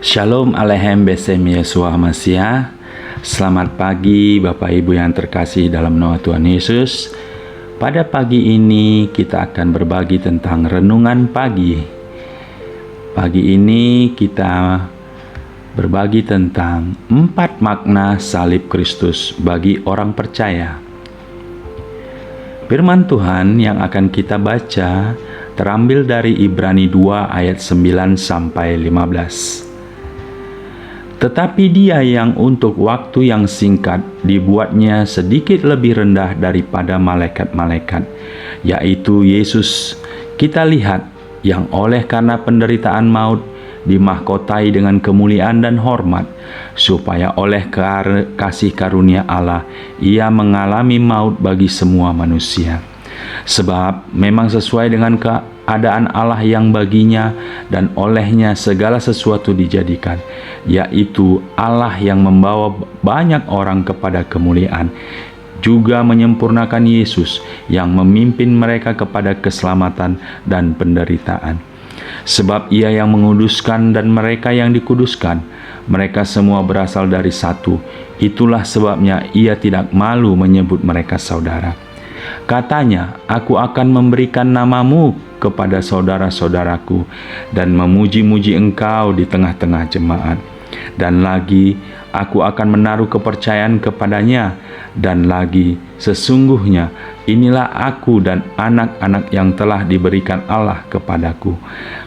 Shalom Aleichem Besem Yeshua Mashiach. Selamat pagi Bapak Ibu yang terkasih dalam nama Tuhan Yesus. Pada pagi ini kita akan berbagi tentang renungan pagi. Pagi ini kita berbagi tentang 4 makna salib Kristus bagi orang percaya. Firman Tuhan yang akan kita baca terambil dari Ibrani 2 ayat 9 sampai 15. Tetapi Dia yang untuk waktu yang singkat dibuatnya sedikit lebih rendah daripada malaikat-malaikat, yaitu Yesus, kita lihat, yang oleh karena penderitaan maut dimahkotai dengan kemuliaan dan hormat, supaya oleh kasih karunia Allah Ia mengalami maut bagi semua manusia. Sebab memang sesuai dengan keadaan Allah yang baginya dan olehnya segala sesuatu dijadikan, yaitu Allah yang membawa banyak orang kepada kemuliaan, juga menyempurnakan Yesus yang memimpin mereka kepada keselamatan dan penderitaan. Sebab Ia yang menguduskan dan mereka yang dikuduskan, mereka semua berasal dari satu. Itulah sebabnya Ia tidak malu menyebut mereka saudara. Katanya, aku akan memberikan namamu kepada saudara-saudaraku dan memuji-muji engkau di tengah-tengah jemaat. Dan lagi, aku akan menaruh kepercayaan kepadanya. Dan lagi, sesungguhnya inilah aku dan anak-anak yang telah diberikan Allah kepadaku.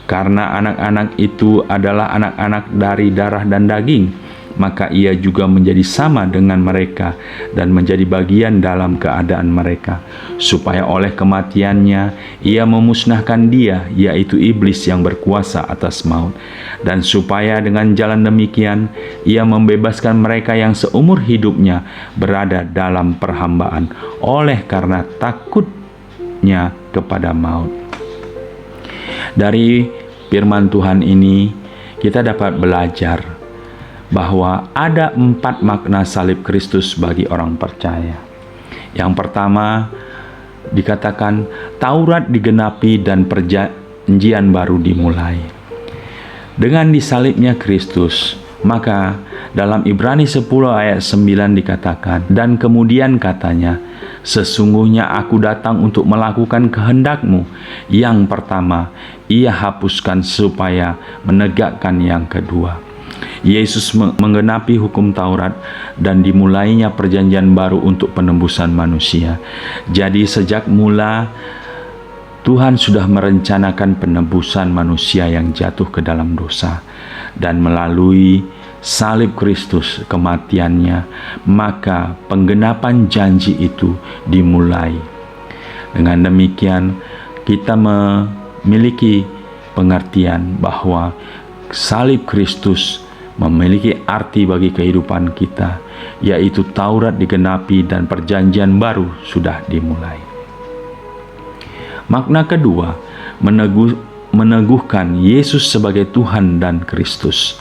Karena anak-anak itu adalah anak-anak dari darah dan daging, maka Ia juga menjadi sama dengan mereka dan menjadi bagian dalam keadaan mereka, supaya oleh kematiannya Ia memusnahkan dia, yaitu iblis yang berkuasa atas maut, dan supaya dengan jalan demikian Ia membebaskan mereka yang seumur hidupnya berada dalam perhambaan oleh karena takutnya kepada maut. Dari firman Tuhan ini kita dapat belajar bahwa ada 4 makna salib Kristus bagi orang percaya. Yang pertama dikatakan Taurat digenapi dan perjanjian baru dimulai. Dengan disalibnya Kristus, maka dalam Ibrani 10 ayat 9 dikatakan, dan kemudian katanya, sesungguhnya aku datang untuk melakukan kehendak-Mu. Yang pertama, Ia hapuskan supaya menegakkan yang kedua. Yesus menggenapi hukum Taurat dan dimulainya perjanjian baru untuk penebusan manusia. Jadi sejak mula Tuhan sudah merencanakan penebusan manusia yang jatuh ke dalam dosa, dan melalui salib Kristus, kematiannya, maka penggenapan janji itu dimulai. Dengan demikian kita memiliki pengertian bahwa salib Kristus memiliki arti bagi kehidupan kita, yaitu Taurat digenapi dan perjanjian baru sudah dimulai. Makna kedua, meneguhkan Yesus sebagai Tuhan dan Kristus.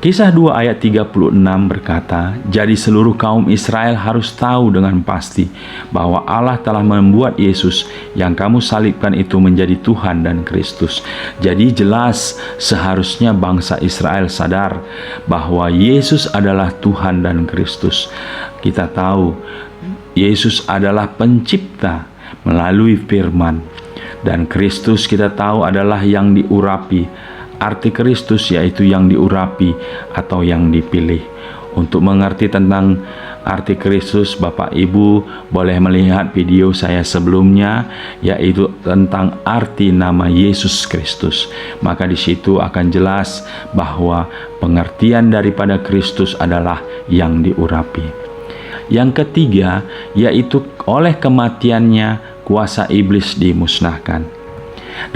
Kisah 2 ayat 36 berkata, jadi seluruh kaum Israel harus tahu dengan pasti bahwa Allah telah membuat Yesus yang kamu salibkan itu menjadi Tuhan dan Kristus. Jadi jelas seharusnya bangsa Israel sadar bahwa Yesus adalah Tuhan dan Kristus. Kita tahu Yesus adalah pencipta melalui firman, dan Kristus kita tahu adalah yang diurapi. Arti Kristus yaitu yang diurapi atau yang dipilih. Untuk mengerti tentang arti Kristus, Bapak Ibu boleh melihat video saya sebelumnya, yaitu tentang arti nama Yesus Kristus. Maka di situ akan jelas bahwa pengertian daripada Kristus adalah yang diurapi. Yang ketiga, yaitu oleh kematiannya kuasa iblis dimusnahkan.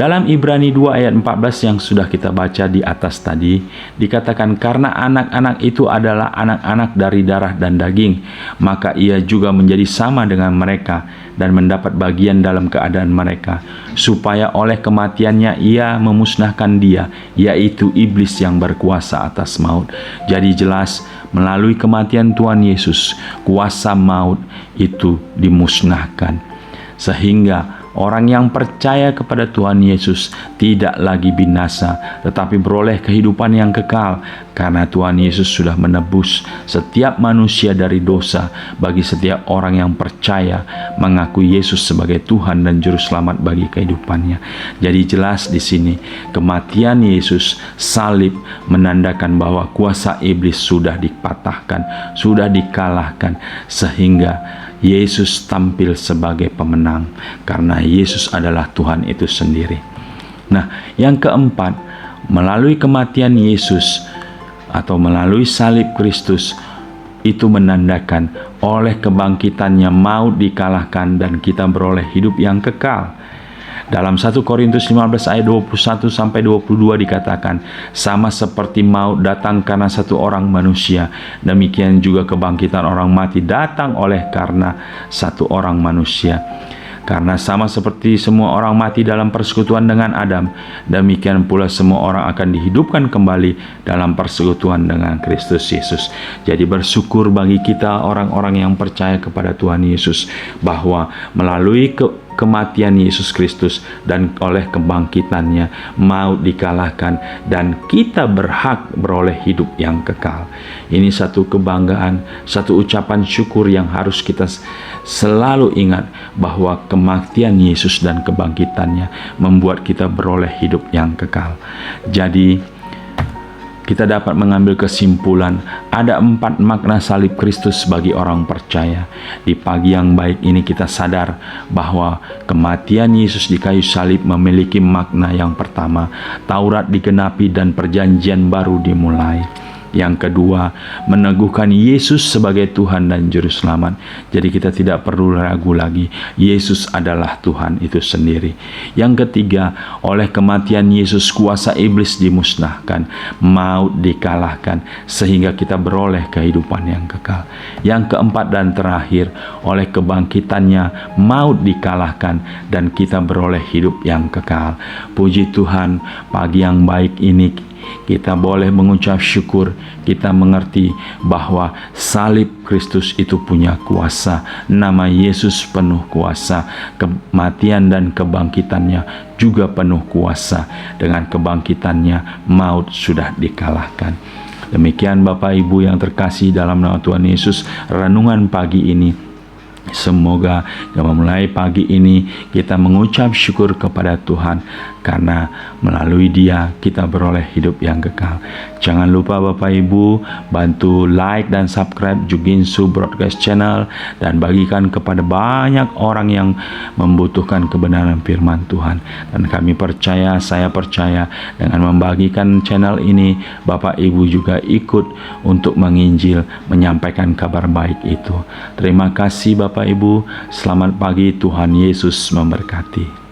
Dalam Ibrani 2 ayat 14 yang sudah kita baca di atas tadi, dikatakan karena anak-anak itu adalah anak-anak dari darah dan daging, maka Ia juga menjadi sama dengan mereka dan mendapat bagian dalam keadaan mereka, supaya oleh kematiannya Ia memusnahkan dia, yaitu iblis yang berkuasa atas maut. Jadi jelas melalui kematian Tuhan Yesus, kuasa maut itu dimusnahkan. sehingga orang yang percaya kepada Tuhan Yesus tidak lagi binasa, tetapi beroleh kehidupan yang kekal, karena Tuhan Yesus sudah menebus setiap manusia dari dosa bagi setiap orang yang percaya mengakui Yesus sebagai Tuhan dan Juru Selamat bagi kehidupannya. Jadi jelas di sini kematian Yesus salib menandakan bahwa kuasa iblis sudah dipatahkan, sudah dikalahkan, sehingga Yesus tampil sebagai pemenang karena Yesus adalah Tuhan itu sendiri. Nah, yang keempat, melalui kematian Yesus atau melalui salib Kristus itu menandakan oleh kebangkitannya maut dikalahkan dan kita beroleh hidup yang kekal. Dalam 1 Korintus 15 ayat 21 sampai 22 dikatakan, sama seperti maut datang karena satu orang manusia, demikian juga kebangkitan orang mati datang oleh karena satu orang manusia. Karena sama seperti semua orang mati dalam persekutuan dengan Adam, demikian pula semua orang akan dihidupkan kembali dalam persekutuan dengan Kristus Yesus. Jadi bersyukur bagi kita orang-orang yang percaya kepada Tuhan Yesus, bahwa melalui kematian Yesus Kristus dan oleh kebangkitannya maut dikalahkan dan kita berhak beroleh hidup yang kekal. Ini satu kebanggaan, satu ucapan syukur yang harus kita selalu ingat, bahwa kematian Yesus dan kebangkitannya membuat kita beroleh hidup yang kekal. Jadi kita dapat mengambil kesimpulan, ada 4 makna salib Kristus bagi orang percaya. Di pagi yang baik ini kita sadar bahwa kematian Yesus di kayu salib memiliki makna yang pertama, Taurat digenapi dan perjanjian baru dimulai. Yang kedua, meneguhkan Yesus sebagai Tuhan dan Juru Selamat. Jadi kita tidak perlu ragu lagi, Yesus adalah Tuhan itu sendiri. Yang ketiga, oleh kematian Yesus kuasa iblis dimusnahkan, maut dikalahkan, sehingga kita beroleh kehidupan yang kekal. Yang keempat dan terakhir, oleh kebangkitannya maut dikalahkan dan kita beroleh hidup yang kekal. Puji Tuhan, pagi yang baik ini kita boleh mengucap syukur. Kita mengerti bahwa salib Kristus itu punya kuasa. Nama Yesus penuh kuasa. Kematian dan kebangkitannya juga penuh kuasa. Dengan kebangkitannya maut sudah dikalahkan. Demikian Bapak Ibu yang terkasih dalam nama Tuhan Yesus, renungan pagi ini. Semoga mulai pagi ini kita mengucap syukur kepada Tuhan, karena melalui Dia kita beroleh hidup yang kekal. Jangan lupa Bapak Ibu bantu like dan subscribe Juginsu Broadcast Channel, dan bagikan kepada banyak orang yang membutuhkan kebenaran firman Tuhan. Dan kami percaya, saya percaya, dengan membagikan channel ini Bapak Ibu juga ikut untuk menginjil, menyampaikan kabar baik itu. Terima kasih Bapak Ibu, selamat pagi, Tuhan Yesus memberkati.